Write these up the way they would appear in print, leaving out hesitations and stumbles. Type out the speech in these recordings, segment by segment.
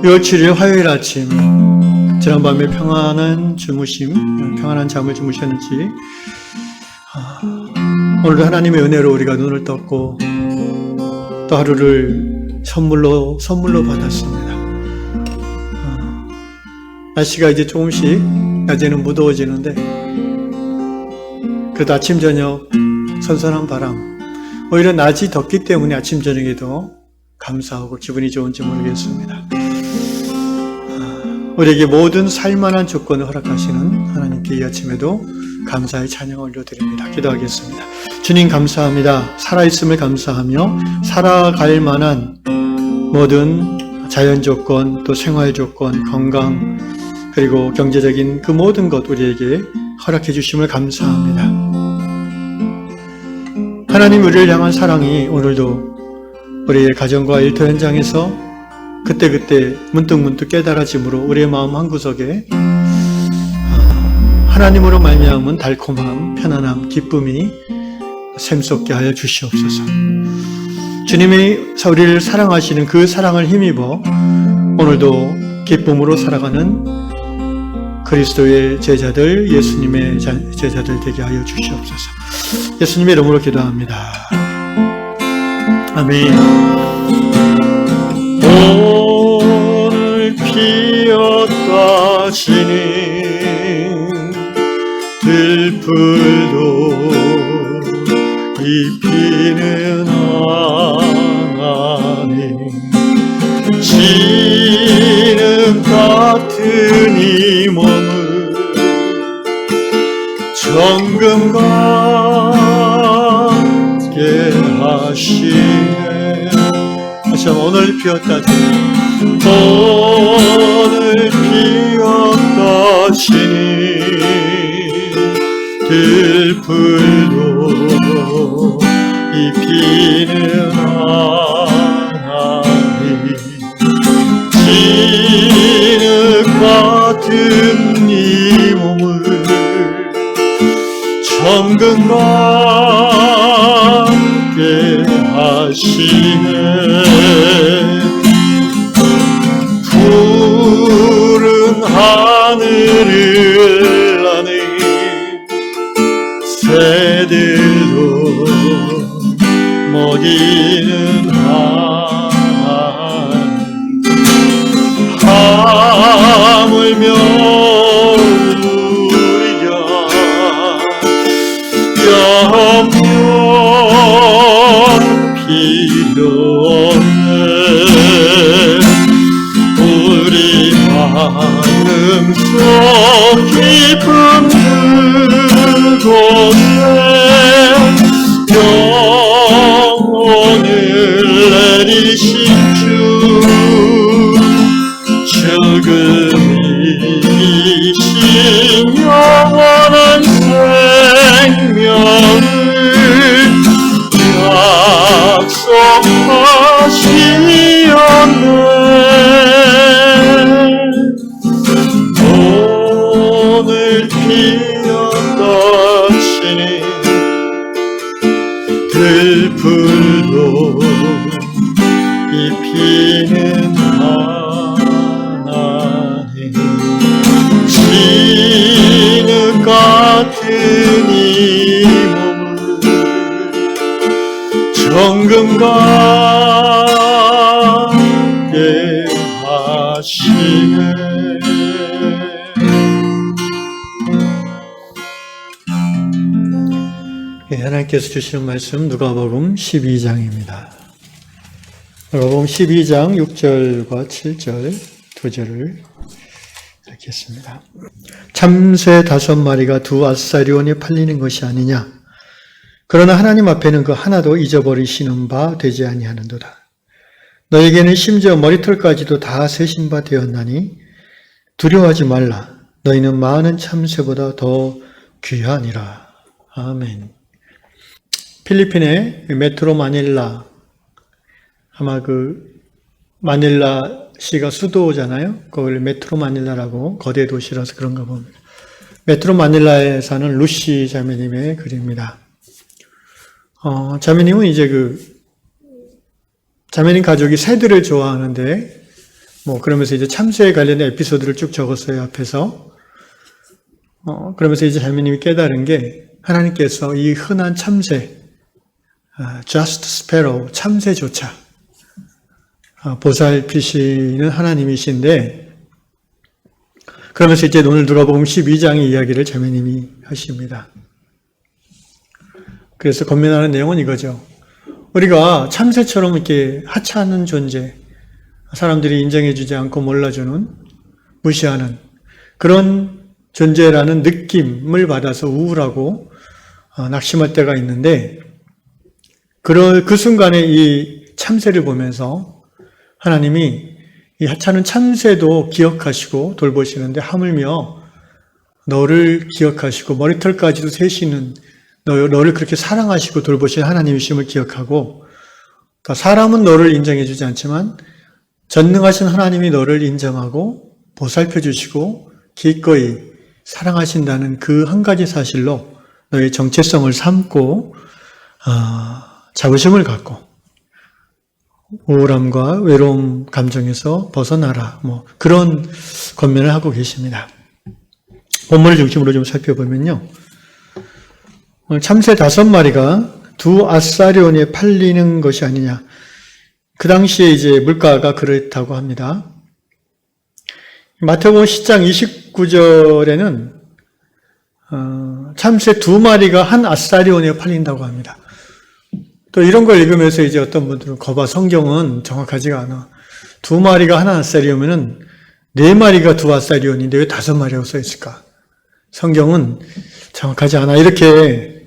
6월 7일 화요일 아침, 지난밤에 평안한 잠을 주무셨는지, 오늘도 하나님의 은혜로 우리가 눈을 떴고 또 하루를 선물로 받았습니다. 날씨가 이제 조금씩 낮에는 무더워지는데 그래도 아침 저녁 선선한 바람, 오히려 낮이 덥기 때문에 아침 저녁에도 감사하고 기분이 좋은지 모르겠습니다. 우리에게 모든 살만한 조건을 허락하시는 하나님께 이 아침에도 감사의 찬양을 올려드립니다. 기도하겠습니다. 주님 감사합니다. 살아있음을 감사하며 살아갈 만한 모든 자연 조건, 또 생활 조건, 건강, 그리고 경제적인 그 모든 것 우리에게 허락해 주심을 감사합니다. 하나님 우리를 향한 사랑이 오늘도 우리의 가정과 일터 현장에서 그때그때 문득문득 깨달아짐으로 우리의 마음 한구석에 하나님으로 말미암은 달콤함, 편안함, 기쁨이 샘솟게 하여 주시옵소서. 주님이 우리를 사랑하시는 그 사랑을 힘입어 오늘도 기쁨으로 살아가는 그리스도의 제자들, 예수님의 제자들 되게 하여 주시옵소서. 예수님의 이름으로 기도합니다. 아멘. 오늘 피었다 지는 들풀도 잎피는 하나님, 지는 같은 이 몸을 정금과 함께 하시네. 오늘 피었다 오늘 피었다 지니 들풀도 잎피는 하나님, 진흙 같은 이 몸을 정금과 함께 하시네. 푸른 하늘을 나는 새들도 먹이는 하나님, 하물며 우리가 염려 필요 없네. 우리 마음속 깊은 그곳에 영혼을 내리신 주, 죽음이신 영원한 생명을 약속하시었네. 오늘 피었다 치니 들풀도 잎피는 하나님, 진흙 같은 이 몸을 정금과 함께 하시네. 하나님께서 주시는 말씀 누가복음 12장입니다. 누가복음 12장 6절과 7절 두 절을 읽겠습니다. 참새 5마리가 2 아스사리온에 팔리는 것이 아니냐? 그러나 하나님 앞에는 그 하나도 잊어버리시는 바 되지 아니하는도다. 너에게는 심지어 머리털까지도 다 세신 바 되었나니 두려워하지 말라. 너희는 많은 참새보다 더 귀하니라. 아멘. 필리핀의 메트로 마닐라, 아마 마닐라시가 수도잖아요. 그걸 메트로 마닐라라고, 거대 도시라서 그런가 봅니다. 메트로 마닐라에 사는 루시 자매님의 글입니다. 자매님은 이제 자매님 가족이 새들을 좋아하는데, 그러면서 이제 참새에 관련된 에피소드를 쭉 적었어요, 앞에서. 그러면서 이제 자매님이 깨달은 게 하나님께서 이 흔한 참새, just sparrow, 참새조차 보살피시는 하나님이신데, 그러면서 이제 오늘 누가복음 12장의 이야기를 자매님이 하십니다. 그래서 권면하는 내용은 이거죠. 우리가 참새처럼 이렇게 하찮은 존재, 사람들이 인정해주지 않고 몰라주는, 무시하는 그런 존재라는 느낌을 받아서 우울하고 낙심할 때가 있는데, 그 순간에 이 참새를 보면서 하나님이 이 하찮은 참새도 기억하시고 돌보시는데, 하물며 너를 기억하시고 머리털까지도 세시는 너를 그렇게 사랑하시고 돌보신 하나님이심을 기억하고, 그러니까 사람은 너를 인정해주지 않지만 전능하신 하나님이 너를 인정하고 보살펴 주시고 기꺼이 사랑하신다는 그 한 가지 사실로 너의 정체성을 삼고 자부심을 갖고 우울함과 외로움 감정에서 벗어나라, 그런 권면을 하고 계십니다. 본문을 중심으로 좀 살펴보면요, 참새 5마리가 두 아사리온에 팔리는 것이 아니냐. 그 당시에 이제 물가가 그렇다고 합니다. 마태복음 10장 29절에는 참새 2마리가 한 아사리온에 팔린다고 합니다. 또 이런 걸 읽으면서 이제 어떤 분들은 거봐, 성경은 정확하지가 않아. 2마리가 한 아사리온이면은 4마리가 2 아사리온인데 왜 5마리라고 써 있을까? 성경은 정확하지 않아. 이렇게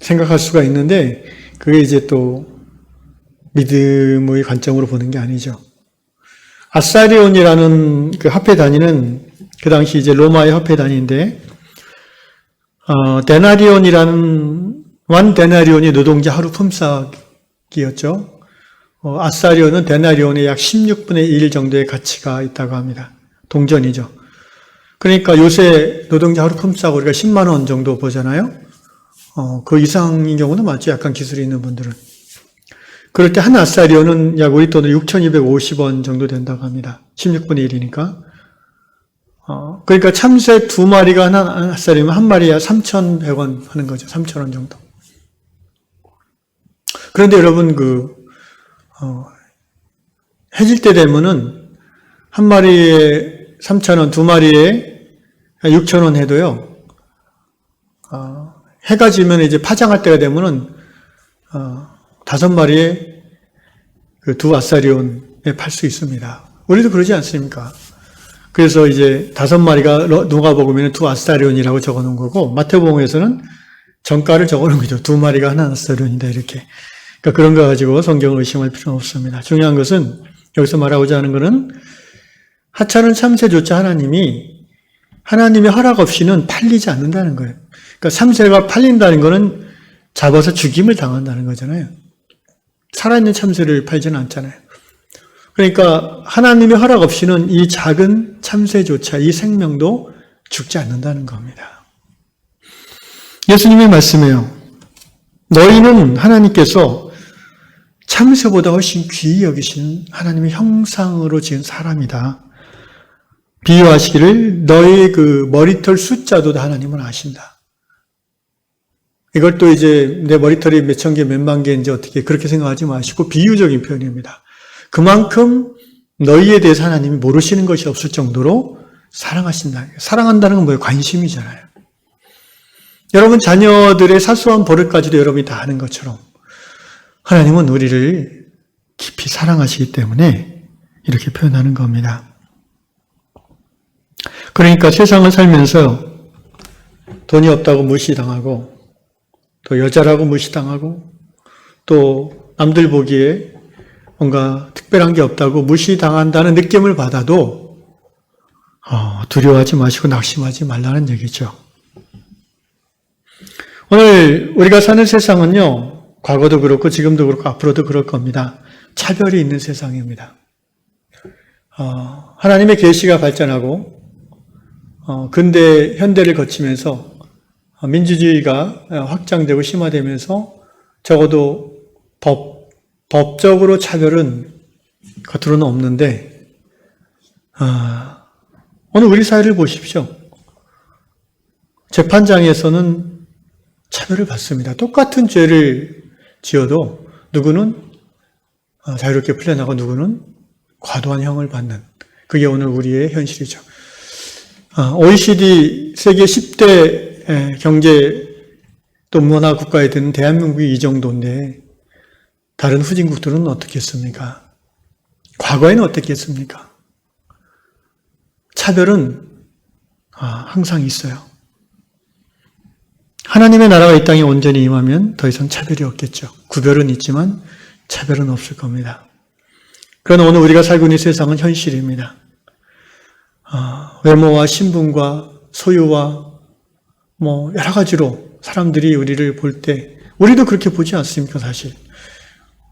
생각할 수가 있는데, 그게 이제 또 믿음의 관점으로 보는 게 아니죠. 아사리온이라는 그 화폐 단위는 그 당시 이제 로마의 화폐 단위인데, 데나리온이라는, 1 데나리온이 노동자 하루 품삯이었죠. 아사리온은 데나리온의 약 16분의 1 정도의 가치가 있다고 합니다. 동전이죠. 그러니까 요새 노동자 하루 품삯 우리가 10만 원 정도 보잖아요. 그 이상인 경우는 맞죠. 약간 기술이 있는 분들은. 그럴 때 한 아사리온은 약 우리 돈으로 6,250원 정도 된다고 합니다. 16분의 1이니까. 그러니까 참새 2마리가 한 아사리면 한 마리야 3,100원 하는 거죠. 3,000원 정도. 그런데 여러분, 해질 때 되면은 한 마리에 3,000원, 2마리에 6,000원 해도요, 해가 지면 이제 파장할 때가 되면은, 5마리에 그 2 아사리온에 팔 수 있습니다. 우리도 그러지 않습니까? 그래서 이제 5마리가 누가복음에는 2 아사리온이라고 적어 놓은 거고, 마태복음에서는 정가를 적어 놓은 거죠. 2마리가 1 아사리온이다, 이렇게. 그러니까 그런 거 가지고 성경을 의심할 필요는 없습니다. 중요한 것은, 여기서 말하고자 하는 것은, 하찮은 참새조차 하나님의 허락 없이는 팔리지 않는다는 거예요. 그러니까 참새가 팔린다는 것은 잡아서 죽임을 당한다는 거잖아요. 살아있는 참새를 팔지는 않잖아요. 그러니까 하나님의 허락 없이는 이 작은 참새조차, 이 생명도 죽지 않는다는 겁니다. 예수님이 말씀해요. 너희는 하나님께서 참새보다 훨씬 귀히 여기신 하나님의 형상으로 지은 사람이다. 비유하시기를 너의 그 머리털 숫자도 하나님은 아신다. 이걸 또 이제 내 머리털이 몇천 개, 몇만 개인지 어떻게 그렇게 생각하지 마시고 비유적인 표현입니다. 그만큼 너희에 대해서 하나님이 모르시는 것이 없을 정도로 사랑하신다. 사랑한다는 건 뭐예요? 관심이잖아요. 여러분 자녀들의 사소한 버릇까지도 여러분이 다 아는 것처럼 하나님은 우리를 깊이 사랑하시기 때문에 이렇게 표현하는 겁니다. 그러니까 세상을 살면서 돈이 없다고 무시당하고, 또 여자라고 무시당하고, 또 남들 보기에 뭔가 특별한 게 없다고 무시당한다는 느낌을 받아도 두려워하지 마시고 낙심하지 말라는 얘기죠. 오늘 우리가 사는 세상은요, 과거도 그렇고 지금도 그렇고 앞으로도 그럴 겁니다. 차별이 있는 세상입니다. 하나님의 계시가 발전하고 근대 현대를 거치면서 민주주의가 확장되고 심화되면서 적어도 법적으로 차별은 겉으로는 없는데 오늘 우리 사회를 보십시오. 재판장에서는 차별을 받습니다. 똑같은 죄를 지어도 누구는 자유롭게 풀려나고 누구는 과도한 형을 받는, 그게 오늘 우리의 현실이죠. OECD 세계 10대 경제 또 문화 국가에 드는 대한민국이 이 정도인데 다른 후진국들은 어떻겠습니까? 과거에는 어떻겠습니까? 차별은 항상 있어요. 하나님의 나라가 이 땅에 온전히 임하면 더 이상 차별이 없겠죠. 구별은 있지만 차별은 없을 겁니다. 그러나 오늘 우리가 살고 있는 세상은 현실입니다. 외모와 신분과 소유와 여러 가지로 사람들이 우리를 볼 때 우리도 그렇게 보지 않습니까? 사실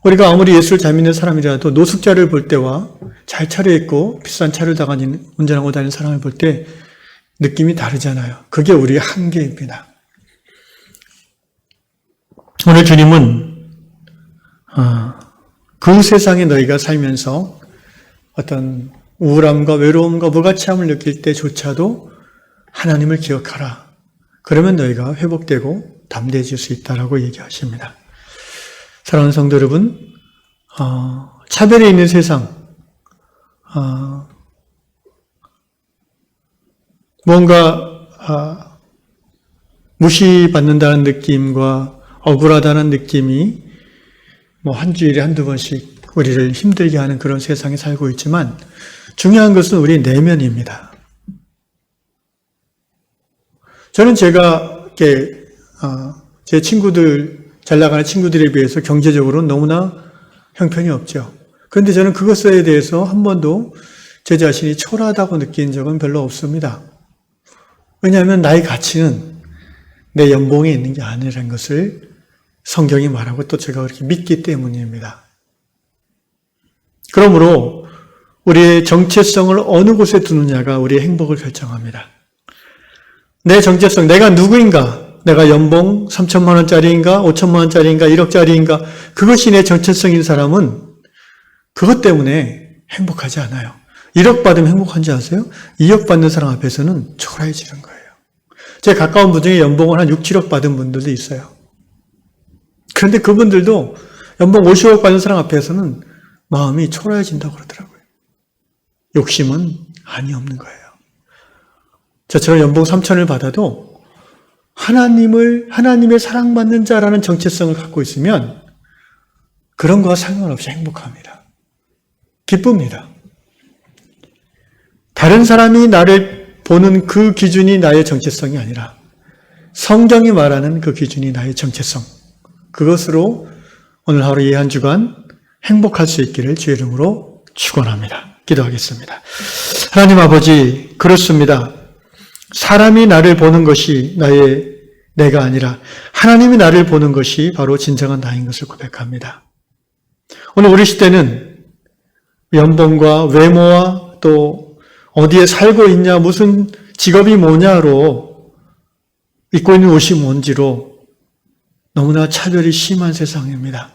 우리가 아무리 예수를 잘 믿는 사람이라도 노숙자를 볼 때와 잘 차려입고 비싼 차를 운전하고 다니는 사람을 볼 때 느낌이 다르잖아요. 그게 우리의 한계입니다. 오늘 주님은 그 세상에 너희가 살면서 어떤 우울함과 외로움과 무가치함을 느낄 때조차도 하나님을 기억하라. 그러면 너희가 회복되고 담대해질 수 있다라고 얘기하십니다. 사랑하는 성도 여러분, 차별이 있는 세상, 뭔가 무시받는다는 느낌과 억울하다는 느낌이 한 주일에 한두 번씩 우리를 힘들게 하는 그런 세상에 살고 있지만 중요한 것은 우리 내면입니다. 저는 제가 제 친구들, 잘 나가는 친구들에 비해서 경제적으로는 너무나 형편이 없죠. 그런데 저는 그것에 대해서 한 번도 제 자신이 초라하다고 느낀 적은 별로 없습니다. 왜냐하면 나의 가치는 내 연봉에 있는 게 아니라는 것을 성경이 말하고 또 제가 그렇게 믿기 때문입니다. 그러므로 우리의 정체성을 어느 곳에 두느냐가 우리의 행복을 결정합니다. 내 정체성, 내가 누구인가? 내가 연봉 3천만 원짜리인가? 5천만 원짜리인가? 1억짜리인가? 그것이 내 정체성인 사람은 그것 때문에 행복하지 않아요. 1억 받으면 행복한지 아세요? 2억 받는 사람 앞에서는 초라해지는 거예요. 제 가까운 분 중에 연봉을 한 6, 7억 받은 분들도 있어요. 그런데 그분들도 연봉 50억 받는 사람 앞에서는 마음이 초라해진다고 그러더라고요. 욕심은 한이 없는 거예요. 저처럼 연봉 3천을 받아도 하나님의 사랑받는 자라는 정체성을 갖고 있으면 그런 거와 상관없이 행복합니다. 기쁩니다. 다른 사람이 나를 보는 그 기준이 나의 정체성이 아니라 성경이 말하는 그 기준이 나의 정체성. 그것으로 오늘 하루 이 한 주간 행복할 수 있기를 주의 이름으로 축원합니다. 기도하겠습니다. 하나님 아버지, 그렇습니다. 사람이 나를 보는 것이 내가 아니라 하나님이 나를 보는 것이 바로 진정한 나인 것을 고백합니다. 오늘 우리 시대는 연봉과 외모와 또 어디에 살고 있냐, 무슨 직업이 뭐냐로, 입고 있는 옷이 뭔지로 너무나 차별이 심한 세상입니다.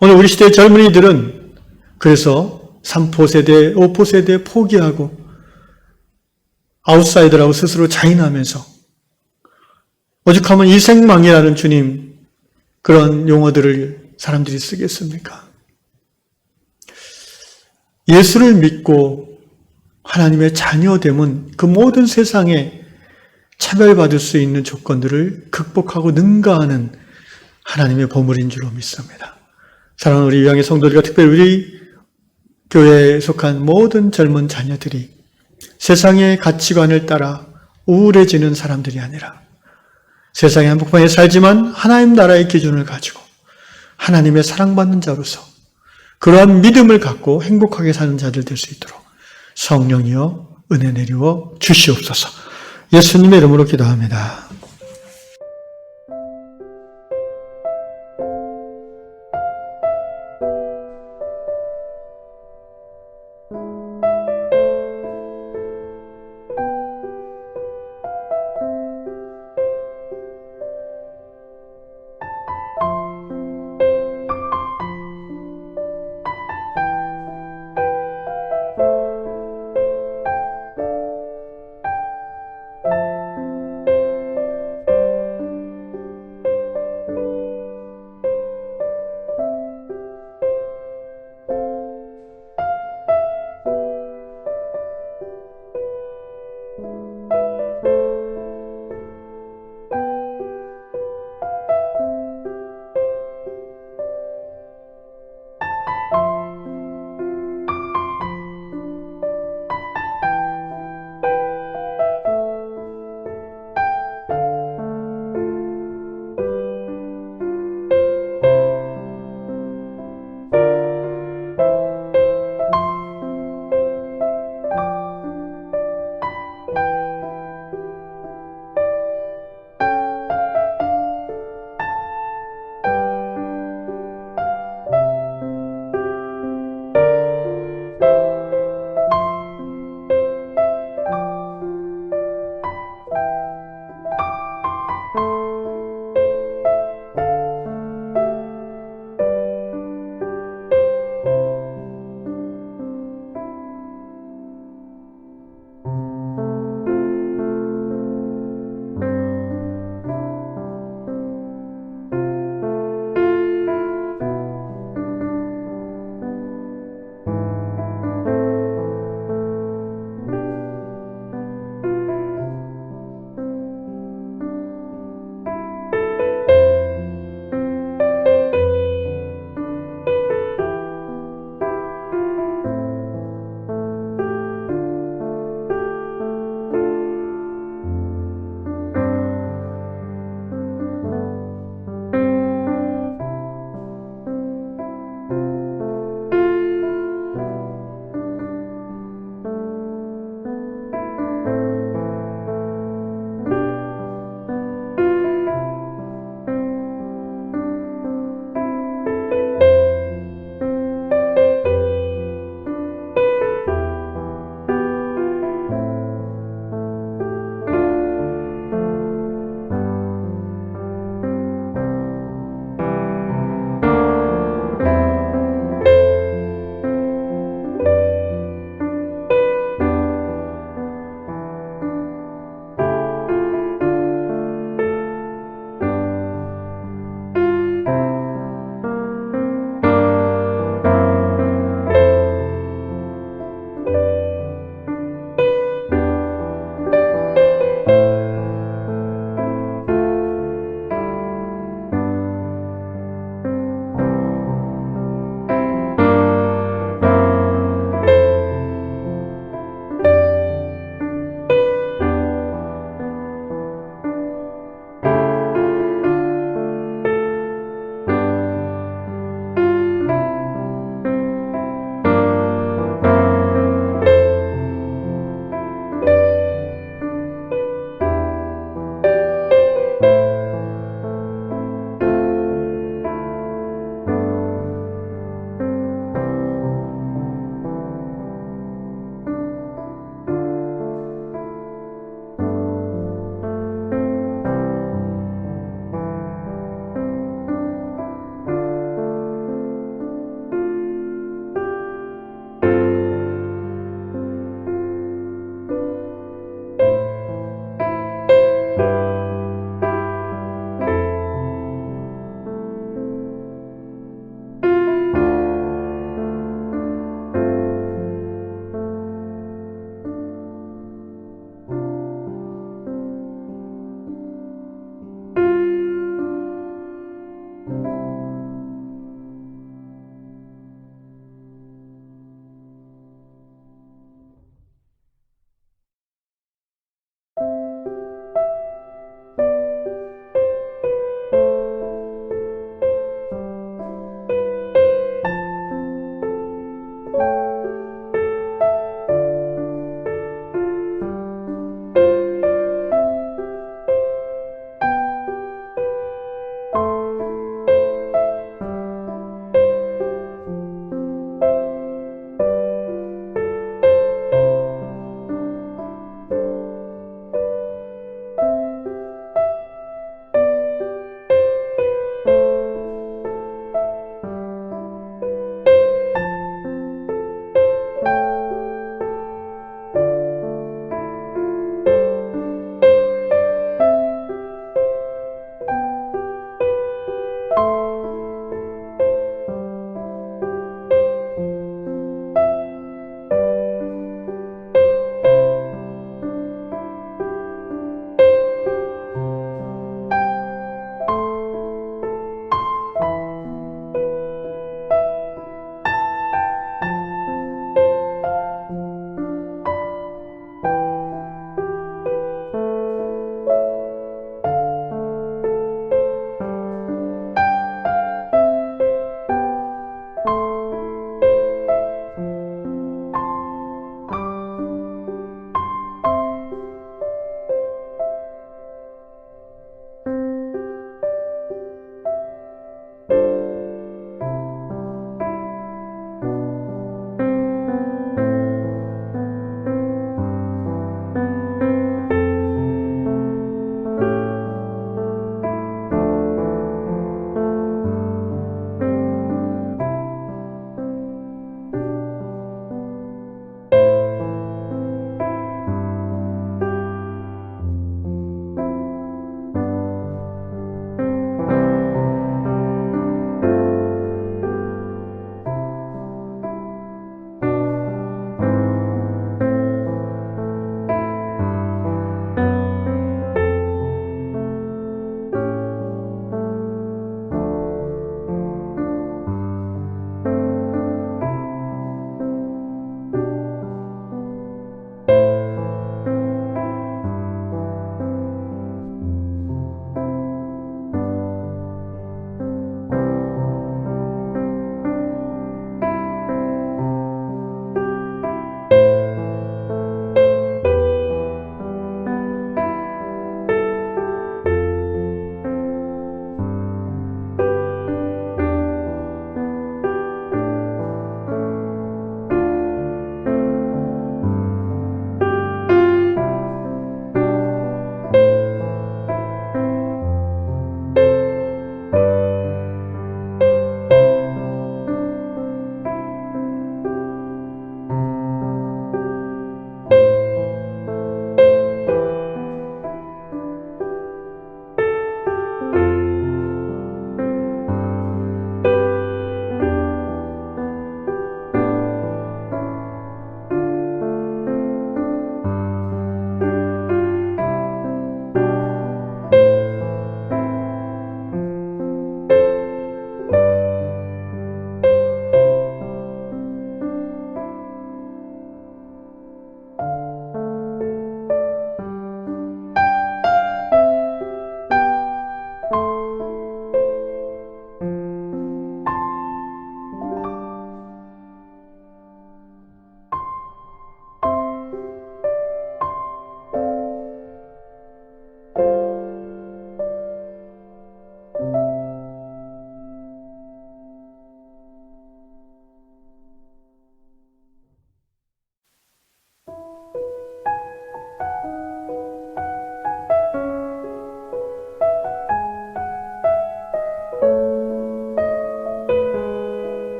오늘 우리 시대의 젊은이들은 그래서 3포 세대, 5포 세대 포기하고 아웃사이더라고 스스로 자인하면서 오죽하면 이생망이라는 주님, 그런 용어들을 사람들이 쓰겠습니까? 예수를 믿고 하나님의 자녀됨은 그 모든 세상에 차별받을 수 있는 조건들을 극복하고 능가하는 하나님의 보물인 줄로 믿습니다. 사랑하는 우리 위양의 성도들과 특별히 우리 교회에 속한 모든 젊은 자녀들이 세상의 가치관을 따라 우울해지는 사람들이 아니라 세상의 한복판에 살지만 하나님 나라의 기준을 가지고 하나님의 사랑받는 자로서 그러한 믿음을 갖고 행복하게 사는 자들 될 수 있도록 성령이여 은혜 내리워 주시옵소서. 예수님의 이름으로 기도합니다.